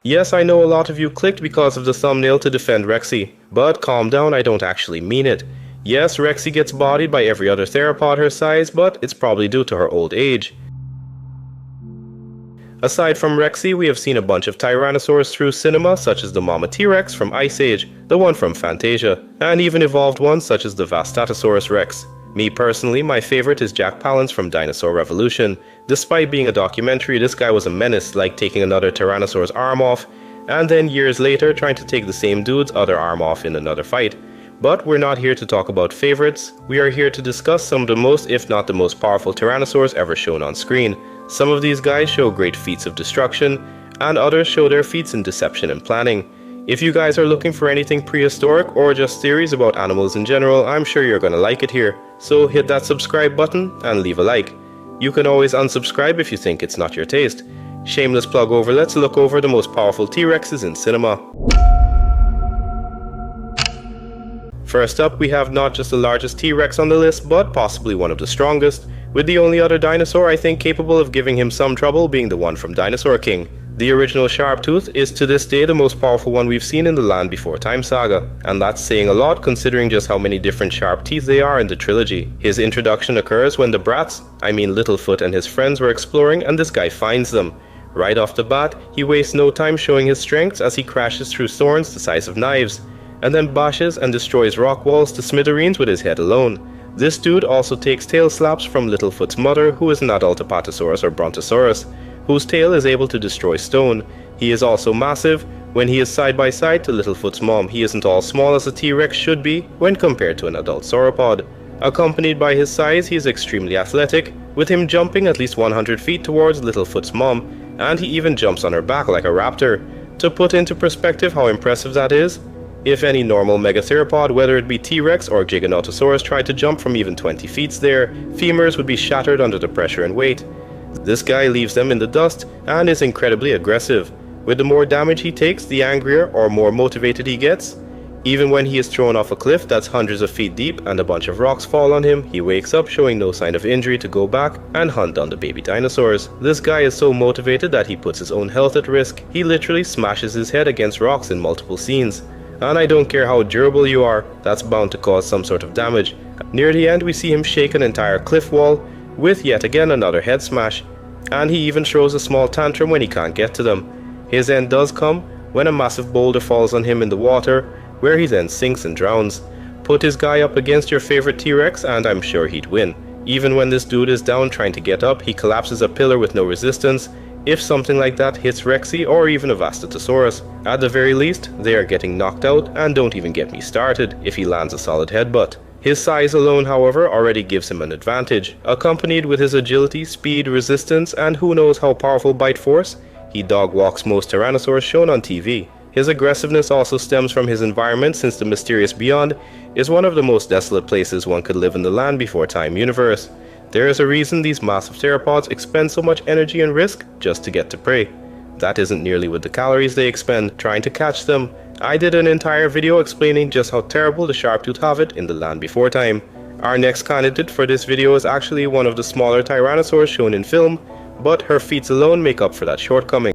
Yes, I know a lot of you clicked because of the thumbnail to defend Rexy, but calm down, I don't actually mean it. Yes, Rexy gets bodied by every other theropod her size, but it's probably due to her old age. Aside from Rexy, we have seen a bunch of Tyrannosaurs through cinema, such as the Mama T-Rex from Ice Age, the one from Fantasia, and even evolved ones such as the Vastatosaurus Rex. Me personally, my favorite is Jack Palance from Dinosaur Revolution. Despite being a documentary, this guy was a menace, like taking another Tyrannosaur's arm off, and then years later trying to take the same dude's other arm off in another fight. But we're not here to talk about favorites, we are here to discuss some of the most, if not the most powerful Tyrannosaurs ever shown on screen. Some of these guys show great feats of destruction, and others show their feats in deception and planning. If you guys are looking for anything prehistoric or just theories about animals in general, I'm sure you're gonna like it here. So hit that subscribe button and leave a like. You can always unsubscribe if you think it's not your taste. Shameless plug over, let's look over the most powerful T-Rexes in cinema. First up, we have not just the largest T-Rex on the list, but possibly one of the strongest, with the only other dinosaur I think capable of giving him some trouble being the one from Dinosaur King. The original Sharptooth is to this day the most powerful one we've seen in the Land Before Time saga, and that's saying a lot considering just how many different sharp teeth they are in the trilogy. His introduction occurs when the brats, Littlefoot and his friends, were exploring and this guy finds them. Right off the bat, he wastes no time showing his strengths as he crashes through thorns the size of knives, and then bashes and destroys rock walls to smithereens with his head alone. This dude also takes tail slaps from Littlefoot's mother, who is an adult Apatosaurus or Brontosaurus, whose tail is able to destroy stone. He is also massive. When he is side by side to Littlefoot's mom, he isn't all small as a T-Rex should be when compared to an adult sauropod. Accompanied by his size, he is extremely athletic, with him jumping at least 100 feet towards Littlefoot's mom, and he even jumps on her back like a raptor. To put into perspective how impressive that is, if any normal megatheropod, whether it be T-Rex or Giganotosaurus, tried to jump from even 20 feet there, femurs would be shattered under the pressure and weight. This guy leaves them in the dust and is incredibly aggressive. With the more damage he takes, the angrier or more motivated he gets. Even when he is thrown off a cliff that's hundreds of feet deep and a bunch of rocks fall on him, he wakes up showing no sign of injury to go back and hunt down the baby dinosaurs. This guy is so motivated that he puts his own health at risk. He literally smashes his head against rocks in multiple scenes. And I don't care how durable you are, that's bound to cause some sort of damage. Near the end, we see him shake an entire cliff wall with yet again another head smash, and he even throws a small tantrum when he can't get to them. His end does come when a massive boulder falls on him in the water, where he then sinks and drowns. Put his guy up against your favorite T-Rex and I'm sure he'd win. Even when this dude is down trying to get up, he collapses a pillar with no resistance. If something like that hits Rexy or even a Vastatosaurus, at the very least, they are getting knocked out, and don't even get me started if he lands a solid headbutt. His size alone, however, already gives him an advantage. Accompanied with his agility, speed, resistance, and who knows how powerful bite force, he dog walks most Tyrannosaurs shown on TV. His aggressiveness also stems from his environment, since the mysterious Beyond is one of the most desolate places one could live in the Land Before Time universe. There is a reason these massive theropods expend so much energy and risk just to get to prey. That isn't nearly with the calories they expend trying to catch them. I did an entire video explaining just how terrible the Sharptooth have it in the Land Before Time. Our next candidate for this video is actually one of the smaller Tyrannosaurs shown in film, but her feats alone make up for that shortcoming.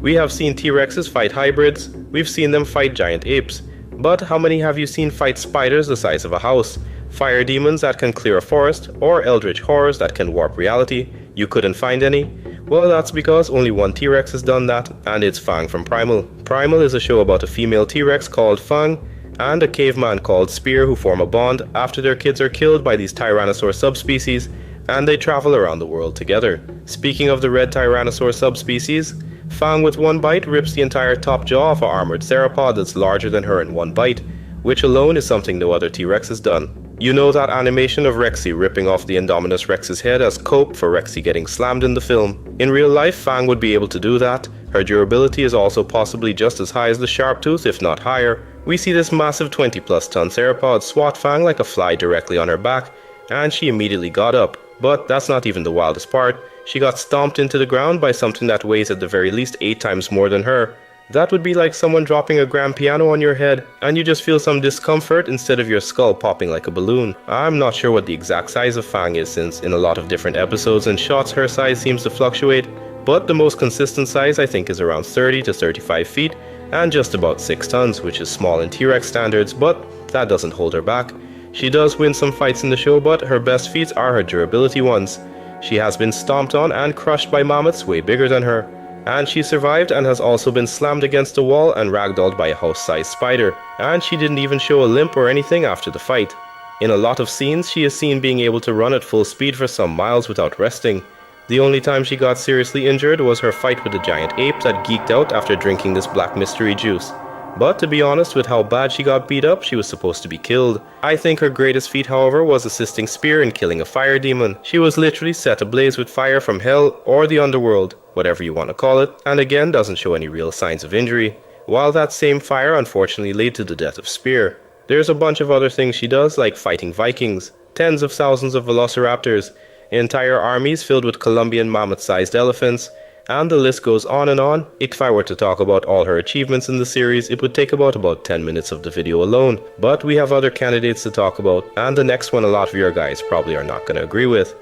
We have seen T-Rexes fight hybrids, we've seen them fight giant apes, but how many have you seen fight spiders the size of a house, fire demons that can clear a forest, or eldritch horrors that can warp reality? You couldn't find any? Well, that's because only one T-Rex has done that, and it's Fang from Primal. Primal is a show about a female T-Rex called Fang and a caveman called Spear who form a bond after their kids are killed by these Tyrannosaur subspecies, and they travel around the world together. Speaking of the red Tyrannosaur subspecies, Fang with one bite rips the entire top jaw of an armored theropod that's larger than her in one bite, which alone is something no other T-Rex has done. You know that animation of Rexy ripping off the Indominus Rex's head as cope for Rexy getting slammed in the film. In real life, Fang would be able to do that. Her durability is also possibly just as high as the Sharptooth, if not higher. We see this massive 20+ ton theropod swat Fang like a fly directly on her back, and she immediately got up. But that's not even the wildest part. She got stomped into the ground by something that weighs at the very least 8 times more than her. That would be like someone dropping a grand piano on your head and you just feel some discomfort instead of your skull popping like a balloon. I'm not sure what the exact size of Fang is, since in a lot of different episodes and shots her size seems to fluctuate, but the most consistent size I think is around 30 to 35 feet and just about 6 tons, which is small in T-Rex standards, but that doesn't hold her back. She does win some fights in the show, but her best feats are her durability ones. She has been stomped on and crushed by mammoths way bigger than her, and she survived and has also been slammed against a wall and ragdolled by a house-sized spider, and she didn't even show a limp or anything after the fight. In a lot of scenes, she is seen being able to run at full speed for some miles without resting. The only time she got seriously injured was her fight with the giant ape that geeked out after drinking this black mystery juice. But to be honest, with how bad she got beat up, she was supposed to be killed. I think her greatest feat, however, was assisting Spear in killing a fire demon. She was literally set ablaze with fire from hell or the underworld, whatever you want to call it, and again doesn't show any real signs of injury. While that same fire unfortunately led to the death of Spear. There's a bunch of other things she does, like fighting Vikings, tens of thousands of velociraptors, entire armies filled with Colombian mammoth-sized elephants, and the list goes on and on. If I were to talk about all her achievements in the series, it would take about 10 minutes of the video alone. But we have other candidates to talk about, and the next one a lot of your guys probably are not going to agree with.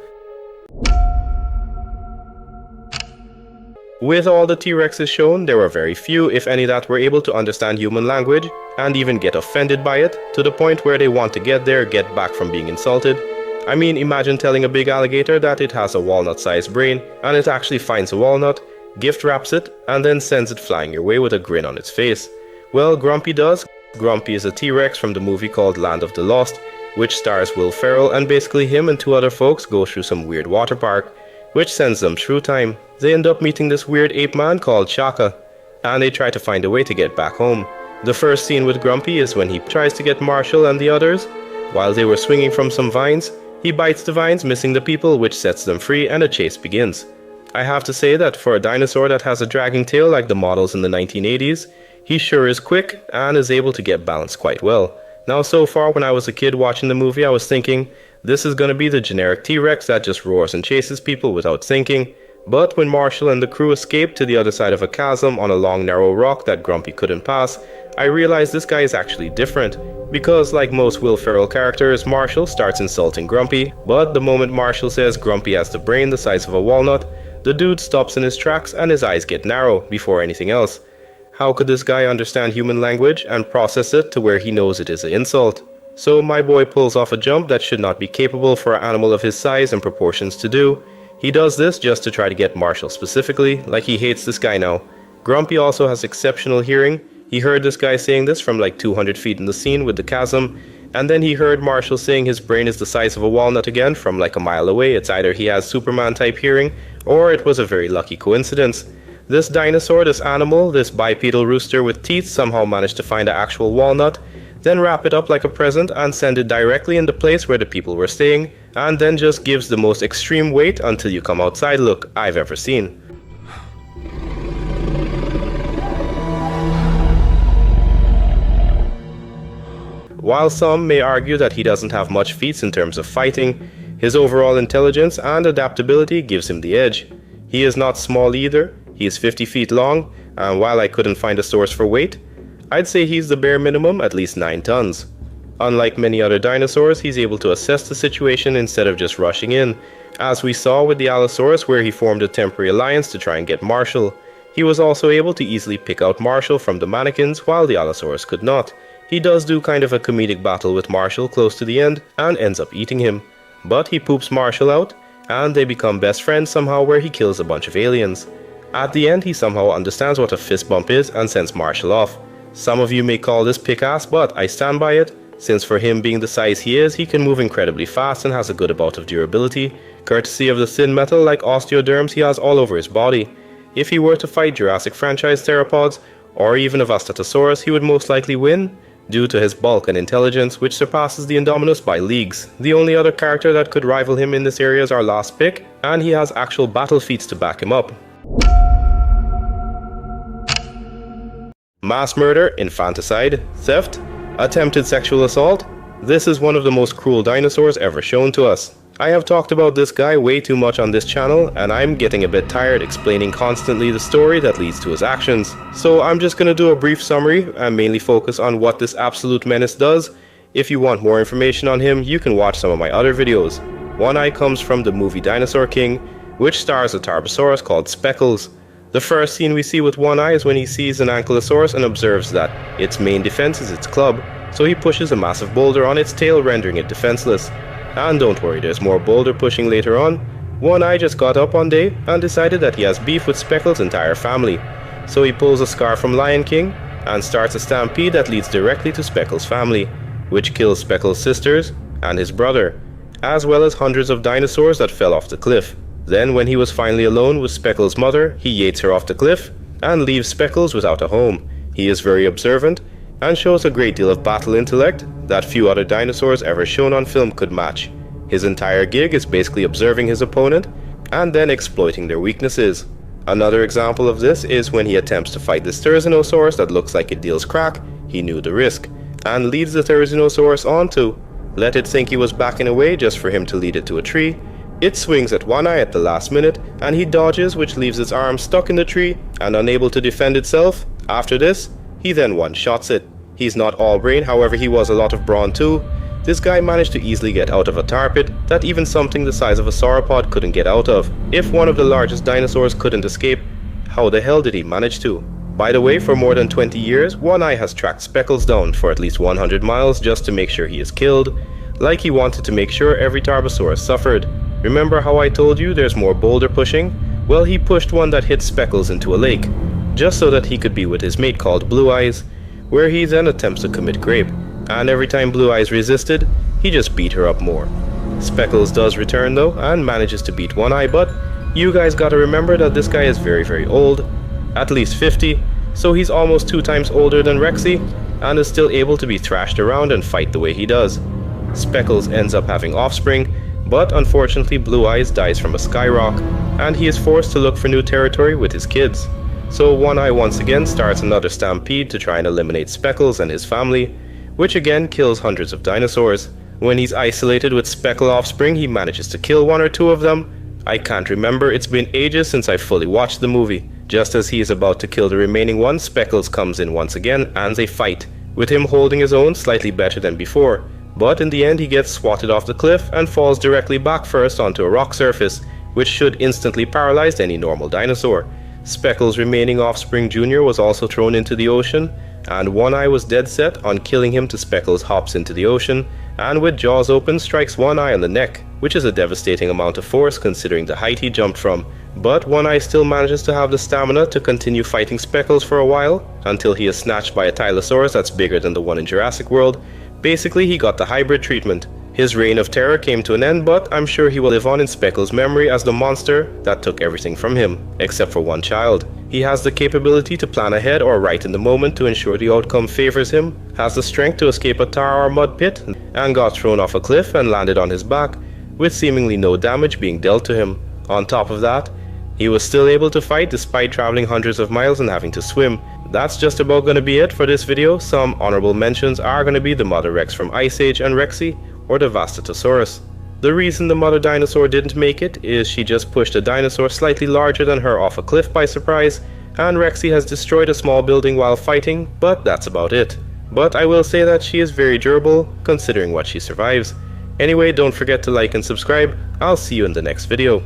With all the T-Rexes shown, there were very few, if any, that were able to understand human language, and even get offended by it, to the point where they want to get back from being insulted. I mean, imagine telling a big alligator that it has a walnut-sized brain, and it actually finds a walnut, gift wraps it, and then sends it flying your way with a grin on its face. Well, Grumpy does. Grumpy is a T-Rex from the movie called Land of the Lost, which stars Will Ferrell, and basically him and 2 other folks go through some weird water park, which sends them through time. They end up meeting this weird ape man called Chaka, and they try to find a way to get back home. The first scene with Grumpy is when he tries to get Marshall and the others. While they were swinging from some vines, he bites the vines, missing the people, which sets them free, and a chase begins. I have to say that for a dinosaur that has a dragging tail like the models in the 1980s, he sure is quick and is able to get balanced quite well. Now, so far when I was a kid watching the movie, I was thinking, this is going to be the generic T-Rex that just roars and chases people without thinking. But when Marshall and the crew escaped to the other side of a chasm on a long narrow rock that Grumpy couldn't pass, I realized this guy is actually different. Because like most Will Ferrell characters, Marshall starts insulting Grumpy, but the moment Marshall says Grumpy has the brain the size of a walnut, the dude stops in his tracks and his eyes get narrow before anything else. How could this guy understand human language and process it to where he knows it is an insult? So my boy pulls off a jump that should not be capable for an animal of his size and proportions to do. He does this just to try to get Marshall specifically, like he hates this guy now. Grumpy also has exceptional hearing. He heard this guy saying this from like 200 feet in the scene with the chasm, and then he heard Marshall saying his brain is the size of a walnut again from like a mile away. It's either he has Superman type hearing, or it was a very lucky coincidence. This dinosaur, this animal, this bipedal rooster with teeth somehow managed to find an actual walnut, then wrap it up like a present and send it directly in the place where the people were staying, and then just gives the most extreme wait until you come outside look I've ever seen. While some may argue that he doesn't have much feats in terms of fighting, his overall intelligence and adaptability gives him the edge. He is not small either. He is 50 feet long, and while I couldn't find a source for weight, I'd say he's the bare minimum, at least 9 tons. Unlike many other dinosaurs, he's able to assess the situation instead of just rushing in, as we saw with the Allosaurus where he formed a temporary alliance to try and get Marshall. He was also able to easily pick out Marshall from the mannequins while the Allosaurus could not. He does do kind of a comedic battle with Marshall close to the end and ends up eating him. But he poops Marshall out, and they become best friends somehow where he kills a bunch of aliens. At the end, he somehow understands what a fist bump is and sends Marshall off. Some of you may call this pick-ass, but I stand by it, since for him being the size he is, he can move incredibly fast and has a good amount of durability, courtesy of the thin metal like osteoderms he has all over his body. If he were to fight Jurassic franchise theropods, or even a Vastatosaurus, he would most likely win, due to his bulk and intelligence, which surpasses the Indominus by leagues. The only other character that could rival him in this area is our last pick, and he has actual battle feats to back him up. Mass murder, infanticide, theft, attempted sexual assault. This is one of the most cruel dinosaurs ever shown to us. I have talked about this guy way too much on this channel, and I'm getting a bit tired explaining constantly the story that leads to his actions. So I'm just gonna do a brief summary and mainly focus on what this absolute menace does. If you want more information on him, you can watch some of my other videos. One eye comes from the movie Dinosaur King, which stars a Tarbosaurus called Speckles. The first scene we see with One Eye is when he sees an Ankylosaurus and observes that its main defense is its club, so he pushes a massive boulder on its tail, rendering it defenseless. And don't worry, there's more boulder pushing later on. One Eye just got up one day and decided that he has beef with Speckles' entire family. So he pulls a scar from Lion King and starts a stampede that leads directly to Speckles' family, which kills Speckles' sisters and his brother, as well as hundreds of dinosaurs that fell off the cliff. Then when he was finally alone with Speckles' mother, he yeets her off the cliff and leaves Speckles without a home. He is very observant and shows a great deal of battle intellect that few other dinosaurs ever shown on film could match. His entire gig is basically observing his opponent and then exploiting their weaknesses. Another example of this is when he attempts to fight the Therizinosaurus that looks like it deals crack. He knew the risk and leads the Therizinosaurus on to let it think he was backing away just for him to lead it to a tree. It swings at One Eye at the last minute and he dodges, which leaves its arm stuck in the tree and unable to defend itself. After this, he then one-shots it. He's not all brain, however he was a lot of brawn too. This guy managed to easily get out of a tar pit that even something the size of a sauropod couldn't get out of. If one of the largest dinosaurs couldn't escape, how the hell did he manage to? By the way, for more than 20 years, One Eye has tracked Speckles down for at least 100 miles just to make sure he is killed, like he wanted to make sure every Tarbosaurus suffered. Remember how I told you there's more boulder pushing? Well, he pushed one that hit Speckles into a lake, just so that he could be with his mate called Blue Eyes, where he then attempts to commit rape, and every time Blue Eyes resisted, he just beat her up more. Speckles does return though, and manages to beat One Eye, but you guys gotta remember that this guy is very old, at least 50, so he's almost 2 times older than Rexy, and is still able to be thrashed around and fight the way he does. Speckles ends up having offspring, but unfortunately Blue Eyes dies from a skyrock, and he is forced to look for new territory with his kids. So One Eye once again starts another stampede to try and eliminate Speckles and his family, which again kills hundreds of dinosaurs. When he's isolated with Speckle offspring, he manages to kill 1 or 2 of them. I can't remember, it's been ages since I fully watched the movie. Just as he is about to kill the remaining one, Speckles comes in once again and they fight, with him holding his own slightly better than before. But in the end he gets swatted off the cliff and falls directly back first onto a rock surface, which should instantly paralyze any normal dinosaur. Speckles' remaining offspring Jr. was also thrown into the ocean, and One Eye was dead set on killing him till Speckles hops into the ocean, and with jaws open strikes One Eye on the neck, which is a devastating amount of force considering the height he jumped from. But One Eye still manages to have the stamina to continue fighting Speckles for a while, until he is snatched by a Tylosaurus that's bigger than the one in Jurassic World. Basically, he got the hybrid treatment. His reign of terror came to an end, but I'm sure he will live on in Speckles' memory as the monster that took everything from him, except for one child. He has the capability to plan ahead or right in the moment to ensure the outcome favors him, has the strength to escape a tar or mud pit, and got thrown off a cliff and landed on his back, with seemingly no damage being dealt to him. On top of that, he was still able to fight despite traveling hundreds of miles and having to swim. That's just about going to be it for this video. Some honorable mentions are going to be the Mother Rex from Ice Age and Rexy, or the Vastatosaurus. The reason the mother dinosaur didn't make it is she just pushed a dinosaur slightly larger than her off a cliff by surprise, and Rexy has destroyed a small building while fighting, but that's about it. But I will say that she is very durable, considering what she survives. Anyway, don't forget to like and subscribe. I'll see you in the next video.